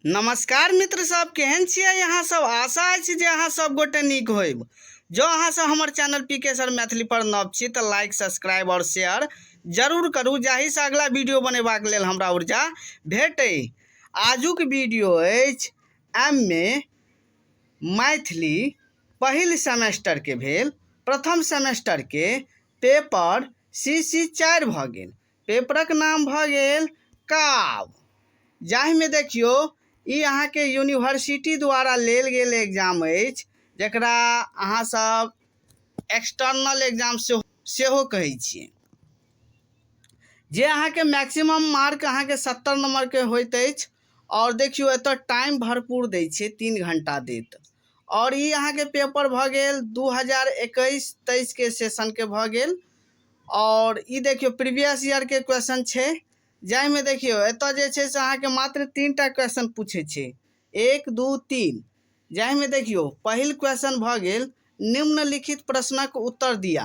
नमस्कार मित्र सब, केहन छियै यहाँ सब। आशा अछि जे अहाँ सब गोटे नीक होइब। जो अहाँ सब हमर चैनल पीके सर मैथिली पर नव छी तऽ लाइक, सब्सक्राइब और शेयर जरूर करू, जाहिसँ अगला वीडियो बनेबाक लेल हमरा ऊर्जा भेटै। आजुक वीडियो अछि एम.ए. मैथिली पहिल सेमेस्टर के भेल। प्रथम सेमेस्टर के पेपर CC 4 भऽ गेल। पेपरक नाम भऽ गेल काव्य, जाहिमे देखियौ ई अहाँके यूनिवर्सिटी द्वारा लेल गेल एग्जाम अछि, जकरा अहाँ सब एक्सटर्नल एग्जाम सेहो कहै छियै। जे अहाँके मैक्सिमम मार्क अहाँके 70 नंबरके होइत अछि। और देखियौ एतऽ टाइम भरपूर दै छै, 3 घंटा देत। और ई अहाँके पेपर भऽ गेल 2021-23 के सेशन के भऽ गेल। और ई देखियौ प्रीवियस ईयर के क्वेश्चन छै, जाहिमे देखियौ एतऽ जे छै से अहाँके मात्र 3टा क्वेश्चन पूछे छै, 1, 2, 3। जाहिमे देखियौ पहिल क्वेश्चन भऽ गेल निम्नलिखित प्रश्नक उत्तर दिया।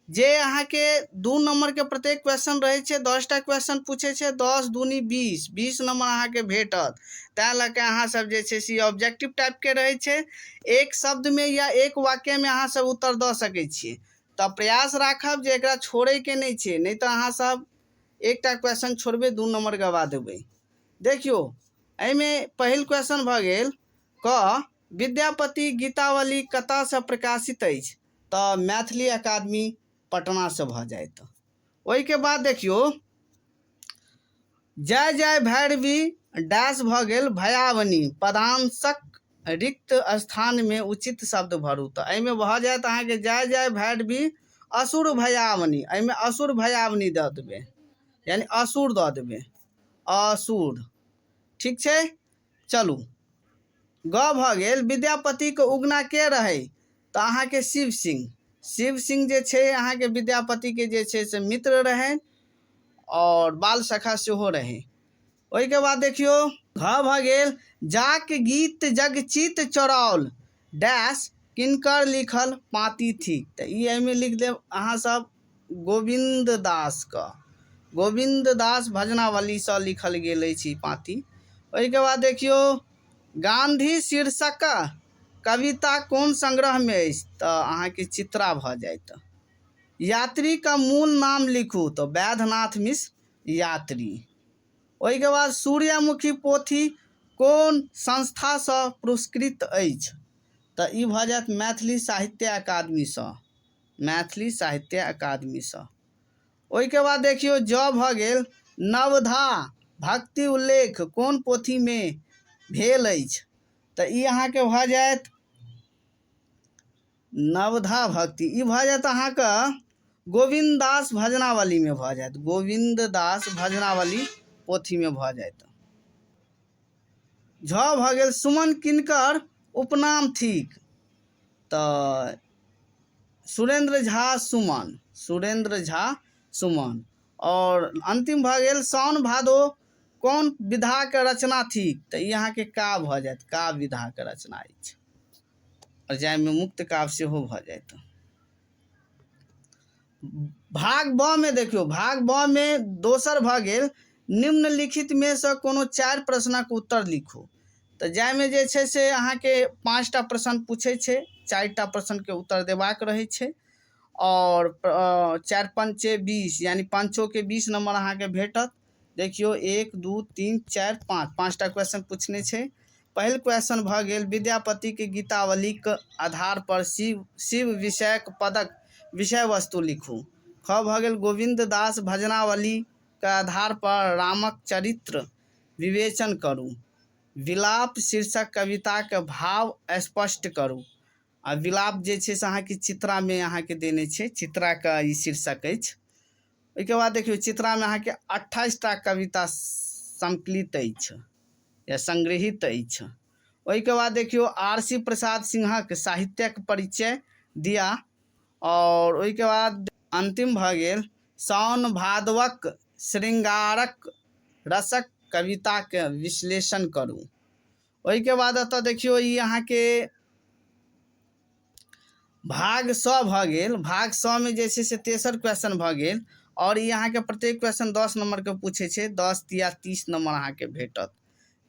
जे अहाँके 2 नंबर के प्रत्येक क्वेश्चन रहै छै, 10टा क्वेश्चन पूछे छै, 10 दूनी 20 नंबर अहाँके भेटत। तैं लऽ कऽ अहाँ सब जे छै से ऑब्जेक्टिव टाइप के रहै छै, एक शब्द में या एक वाक्य में अहाँ सब उत्तर दऽ सकै छियै। तऽ प्रयास राखब जे एकरा छोड़े के नहीं छै, नहीं तऽ अहाँ सब एकटा क्वेश्चन छोड़बै, 2 नंबर गवा देबै। देखियौ एहिमे पहिल क्वेश्चन भऽ गेल क विद्यापति गीतावली कतयसँ प्रकाशित अछि, तऽ मैथिली अकादमी पटना से भऽ जायत। ओहिके बाद देखियौ जय जय भैरवी डैश भऽ गेल भयावनी, पदांशक रिक्त स्थान में उचित शब्द भरू। तऽ एहिमे भऽ जायत अहाँके जय जय भैरवी असुर भयावनी। एहिमे असुर भयावनी दऽ देबै, यानी असुर दऽ देबै, असुर। ठीक छै, चलू। ग भऽ गेल विद्यापति के उगना के रहे, तऽ अहाँके शिव सिंह। शिव सिंह जे छै अहाँके विद्यापति के जे छै से मित्र रहे और बाल सखा सेहो रहे। ओहिके बाद देखियौ घ भऽ गेल जाक गीत जगचित चौराओल डैश किनकर लिखल पाँति थी। तऽ ई एहिमे लिख देब अहाँ सब गोविंद दास के। गोविंद दास भजनावलीसँ लिखल गेल अछि ई पाँति। ओहिके बाद देखियौ गांधी शीर्षक कविता कोन संग्रह में अछि, तऽ अहाँके चित्रा भऽ जायत। यात्री का मूल नाम लिखू, तो वैद्यनाथ मिश्र यात्री। ओहिके बाद सूर्यमुखी पोथी कोन संस्थासँ पुरस्कृत अछि, तऽ ई भऽ जायत मैथिली साहित्य अकादमीसँ, मैथिली साहित्य अकादमीसँ। ओहिके बाद देखियौ ज भऽ गेल नवधा भक्ति उल्लेख कोन पोथी में भेल अछि, तऽ ई अहाँके भऽ जायत नवधा भक्ति। ई भऽ जायत अहाँके गोविंद दास भजनावली में भऽ जायत, गोविंद दास भजनावली पोथी में भऽ जायत। झ भऽ गेल सुमन किनकर उपनाम थिक, तऽ सुरेंद्र झा सुमन, सुरेंद्र झा सुमन। और अंतिम भऽ गेल साउन भादो कौन विधा के रचना थी, तऽ ई अहाँके का भऽ जायत, का विधा के रचना अछि। और जाहिमे मुक्त काव्य सेहो भऽ जायत। भाग ब में देखियौ भाग ब में दोसर भऽ गेल निम्नलिखित में से कोनो 4 प्रश्नक उत्तर लिखू। तऽ जाहिमे जे छै से अहाँके 5टा प्रश्न पूछे छै, 4टा प्रश्न के उत्तर देबाक रहै छै। और 4 पंचे 20, यानी पाँचों के 20 नंबर अहाँके भेटत। देखियौ 1, 2, 3, 4, 5, 5टा क्वेश्चन पूछने छै। पहिल क्वेश्चन भऽ गेल विद्यापति के गीतावली के आधार पर शिव विषयक पदक विषय वस्तु लिखू। ख भऽ गेल गोविंद दास भजनावली के आधार पर रामक चरित्र विवेचन करू। विलाप शीर्षक कविता के भाव स्पष्ट करू। आ विलाप जे छै से अहाँके चित्रा में अहाँके देने छै, चित्रा का ई शीर्षक अछि। ओहिके बाद देखियौ चित्रा में अहाँके 28टा कविता संकलित अछि या संग्रहित अछि। ओहिके बाद देखियौ R.C. प्रसाद सिंहक साहित्यक परिचय दिया। और ओहिके बाद अंतिम भऽ गेल साउन भादवक श्रृंगारक रसक कविता के विश्लेषण करू। ओहिके बाद एतऽ देखियौ ई अहाँके भाग स भऽ गेल। भाग स में जे छै से तेसर क्वेश्चन भऽ गेल। और ई अहाँके प्रत्येक क्वेश्चन 10 नंबर के पूछे छै, 10 या 30 नंबर अहाँके भेटत।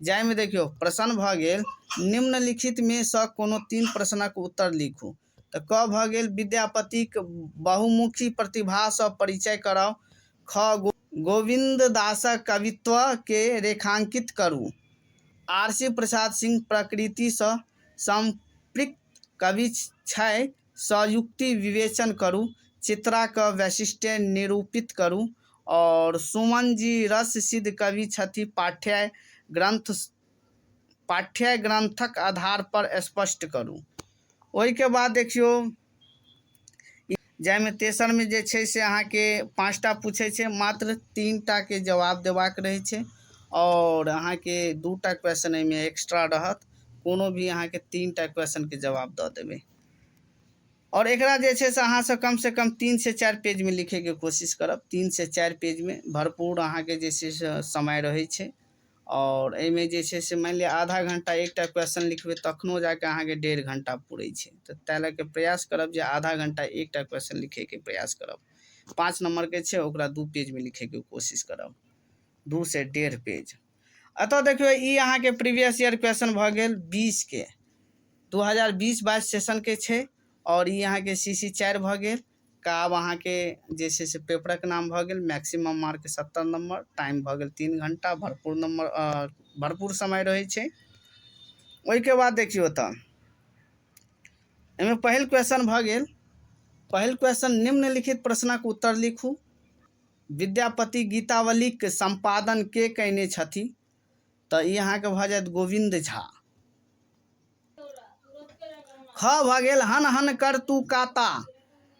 जाहिमे देखियौ प्रश्न भऽ गेल निम्नलिखित में सँ कोनो 3 प्रश्नक उत्तर लिखू। तऽ क भऽ गेल विद्यापतिक बहुमुखी प्रतिभासँ परिचय कराउ। ख गोविंद दासक कवित्व के रेखांकित करू। आरसी प्रसाद सिंह प्रकृतिसँ संपृक्त कवि छै, संयुक्ति विवेचन करू। चित्रा क वैशिष्ट्य निरूपित करू। और सुमन जी रस सिद्ध कवि छथि, पाठ्य ग्रंथक आधार पर स्पष्ट करू। ओहिके बाद देखियौ जाहिमे तेसरमे जे छै से अहाँके 5टा पूछै छै, मात्र 3टा के जवाब देबाक रहै छै और अहाँके 2टा क्वेश्चन एहिमे एक्स्ट्रा रहत। कोनो भी अहाँके 3टा क्वेश्चन के जवाब दऽ देबै और एकरा जे छै से कम 3 से 4 पेज में लिखे के कोशिश करब। 3 से 4 पेज में भरपूर अहाँके जे छै से समय रहै छै और एहिमे जे छै से मानि लिअ आधा घंटा एकटा क्वेश्चन लिखबै तखनो जाके अहाँके 1.5 घंटा पुरै छै। तऽ ताहि लऽ के प्रयास करब जे आधा घंटा एकटा क्वेश्चन लिखैके प्रयास करब। 5 नंबर के छै ओकरा 2 पेज में लिखैके कोशिश करब, 2 से 1.5 पेज। अतः देखियौ ई अहाँके प्रीवियस ईयर क्वेश्चन भऽ गेल 20 के 2020-22 सेशन के छै और ई अहाँके CC 4 भऽ गेल। काब अहाँके जे छै से पेपरक नाम भऽ गेल। मैक्सिमम मार्क 70 नंबर। टाइम भऽ गेल 3 घंटा। भरपूर समय रहै छै। ओहिके बाद देखियौ तऽ एहिमे पहिल क्वेश्चन भऽ गेल। पहिल क्वेश्चन निम्नलिखित प्रश्नक उत्तर लिखू। विद्यापति गीतावलीक संपादन के कयने छथि? तऽ ई अहाँके भऽ जायत गोविंद झा। ख भऽ गेल हन हन कर तू काता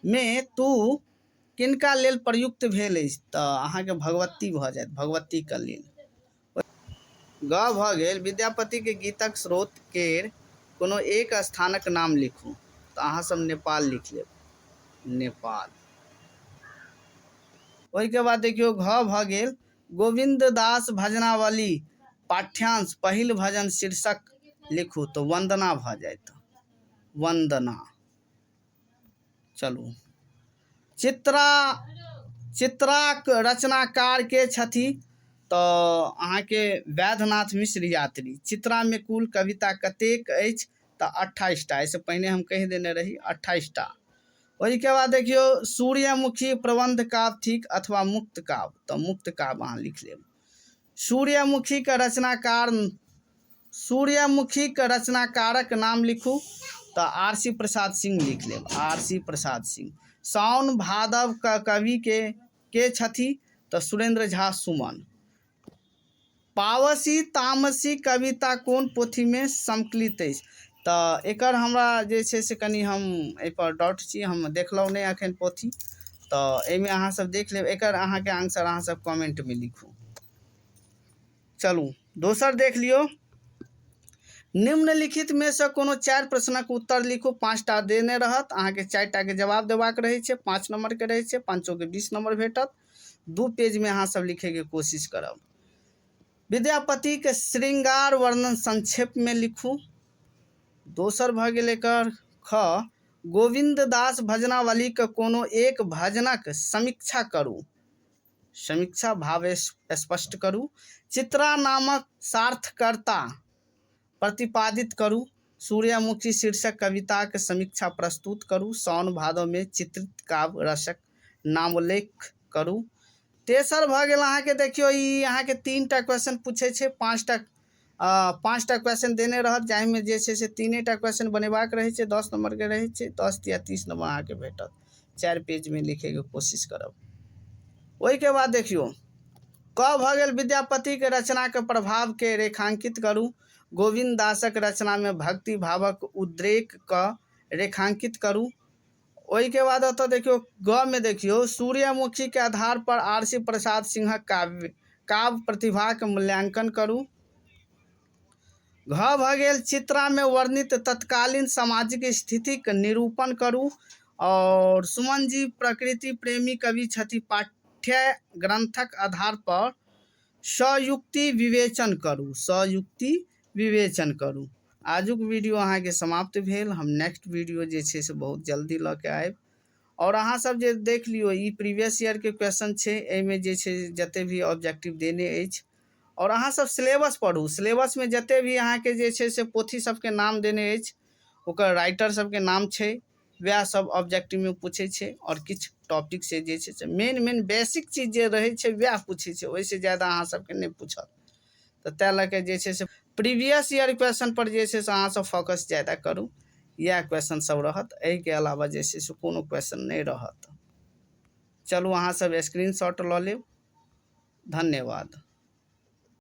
में तू किनका लेल प्रयुक्त भेल अछि? तऽ अहाँके भगवती भऽ जायत, भगवती के लेल। ग भऽ गेल विद्यापति के गीतक स्रोत केर कोनो एक स्थानक नाम लिखू। तऽ अहाँ सब नेपाल लिख लेब, नेपाल। ओहिके बाद देखियौ घ भऽ गेल गोविंद दास भजनावली पाठ्यांश पहिल भजन शीर्षक लिखू। तो वंदना भऽ जायत, वंदना। चलू चित्राक रचनाकार के छथि? तऽ अहाँके वैद्यनाथ मिश्र यात्री। चित्रा में कुल कविता कतेक अछि? तऽ 28टा। एहिसँ पहिने हम कहि देने रही 28टा। ओहिके बाद देखियौ सूर्यमुखी प्रबंध काव्य थिक अथवा मुक्त काव्य? तऽ मुक्त काव्य अहाँ लिख लेब। सूर्यमुखी के रचनाकारक नाम लिखू। तऽ आरसी प्रसाद सिंह लिख लेब, आरसी प्रसाद सिंह। साउन भादव का कवि के छथि? तऽ सुरेंद्र झा सुमन। पावसी तामसी कविता कोन पोथी में संकलित अछि? तऽ एकर हमरा जे छै से कनि हम एहिपर डाउट छी, हम देखलहुँ नहि एखन पोथी। तऽ एहिमे अहाँ सब देख लेब। एकर अहाँके आंसर अहाँ सब कमेंट में लिखू। चलू दोसर देख लियौ। निम्नलिखित में से कोनो 4 प्रश्नक उत्तर लिखू। 5टा देने रहत, अहाँके 4टा के जवाब देबाक रहै छै। 5 नंबर के रहै छै, 5 के 20 नंबर भेटत। 2 पेज में अहाँ सब लिखे के कोशिश करब। विद्यापति के श्रृंगार वर्णन संक्षेप में लिखू। दोसर भऽ गेल एकर ख गोविंद दास भजनावली के कोनो एक भजनक समीक्षा करू। समीक्षा भाव स्पष्ट करू। चित्रा नामक सार्थकर्ता प्रतिपादित करू। सूर्यमुखी शीर्षक कविता के समीक्षा प्रस्तुत करू। साउन भादव में चित्रित काव्य रसक नामोल्लेख करू। तेसर भऽ गेल अहाँके देखियौ ई अहाँके 3टा क्वेश्चन पूछे छै। 5टा क्वेश्चन देने रहत, जाहिमे जे छै से 3टा क्वेश्चन बनेबाक रहै छै। 10 नंबर के रहै छै, 10 या 30 नंबर अहाँके भेटत। 4 पेज में लिखे के कोशिश करब। ओहिके बाद देखियौ क भऽ गेल विद्यापति के रचना के प्रभाव के रेखांकित करू। गोविंद दासक रचना में भक्ति भावक उद्रेक क रेखांकित करू। ओहिके बाद अतः देखियौ ग में देखियौ सूर्यमुखी के आधार पर आरसी प्रसाद सिंहक काव्य प्रतिभा के मूल्यांकन करू। घ भऽ गेल चित्रा में वर्णित तत्कालीन सामाजिक स्थिति के निरूपण करू। और सुमन जी प्रकृति प्रेमी कवि छथि, पाठ्य ग्रंथक आधार पर संयुक्ति विवेचन करू। संयुक्ति विवेचन करू। आजुक वीडियो अहाँके समाप्त भेल। हम नेक्स्ट वीडियो जे छै से बहुत जल्दी लऽ के आयब। और अहाँ सब जे देख लियौ ई प्रीवियस ईयर के क्वेश्चन छै। एहिमे जे छै जते भी ऑब्जेक्टिव देने अछि और अहाँ सब सिलेबस पढ़ू। सिलेबस में जते भी अहाँ के जे छै से पोथी सबके नाम देने अछि ओकर राइटर सबके नाम छै, वएह सब ऑब्जेक्टिव में पूछे छै। और किछु टॉपिक से जे छै से मेन बेसिक चीज जे रहे छै वएह पूछे छै, ओइसे ज़्यादा अहाँ सबके नहीं पूछत। तो तै लऽ जे छै से प्रीवियस ईयर क्वेश्चन पर जे छै से अहाँ सब फोकस ज़्यादा करू। यह क्वेश्चन सब रहत, एहि के अलावा जे छै से कोनो क्वेश्चन नहीं रहत। चलू अहाँ सब स्क्रीनशॉट लऽ लेब। धन्यवाद।